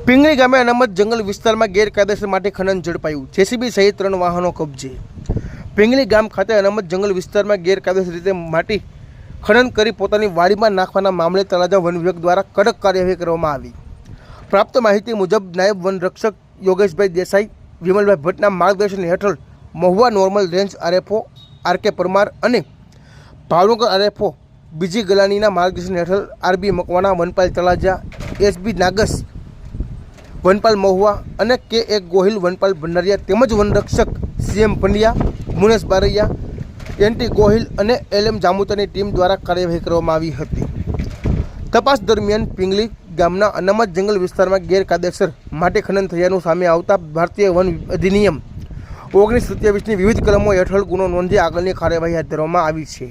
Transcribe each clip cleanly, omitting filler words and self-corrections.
પિંગળી ગામે અનામત જંગલ વિસ્તારમાં ગેરકાયદેસર માટે ખનન ઝડપાયું। જેસીબી સહિત 3 વાહનો કબજે। પિંગળી ગામ ખાતે અનામત જંગલ વિસ્તારમાં ગેરકાયદેસર રીતે માટી ખનન કરી પોતાની વાડીમાં નાખવાના મામલે તળાજા વન વિભાગ દ્વારા કડક કાર્યવાહી કરવામાં આવી। પ્રાપ્ત માહિતી મુજબ નાયબ વન રક્ષક યોગેશભાઈ દેસાઈ, વિમલભાઈ ભટ્ટના માર્ગદર્શન હેઠળ Mahuva normal range RFO RK Parmar અને ભાવનગર આરએફઓ બીજી ગલાનીના માર્ગદર્શન હેઠળ આરબી મકવાણા, વનપાલ તળાજા, એસબી નાગસ વનપાલ મહુવા અને કે ગોહિલ વનપાલ ભંડારિયા તેમજ વનરક્ષક સીએમ પંડ્યા, મુનેશ બારૈયા, એનટી ગોહિલ અને એલએમ જામુતાની ટીમ દ્વારા કાર્યવાહી કરવામાં આવી હતી। તપાસ દરમિયાન પિંગળી ગામના અનામત જંગલ વિસ્તારમાં ગેરકાયદેસર માટી ખનન થયાનું સામે આવતા ભારતીય વન અધિનિયમ 1927ની વિવિધ કલમો હેઠળ ગુનો નોંધી આગળની કાર્યવાહી હાથ ધરવામાં આવી છે।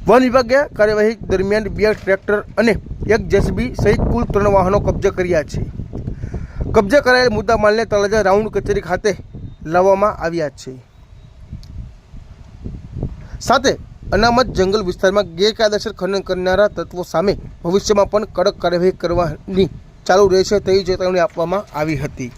વન વિભાગે કાર્યવાહી દરમિયાન 2 ટ્રેક્ટર અને 1 જેસીબી સહિત કુલ 3 વાહનો કબજે કર્યા છે। કબજે કરાયેલ મુદ્દામાલને તળાજા રાઉન્ડ કચેરી ખાતે લાવવામાં આવ્યા છે। સાથે અનામત જંગલ વિસ્તારમાં ગેરકાયદેસર ખનન કરનારા તત્વો સામે ભવિષ્યમાં પણ કડક કાર્યવાહી કરવાની ચાલુ રહેશે તેવી ચેતવણી આપવામાં આવી હતી।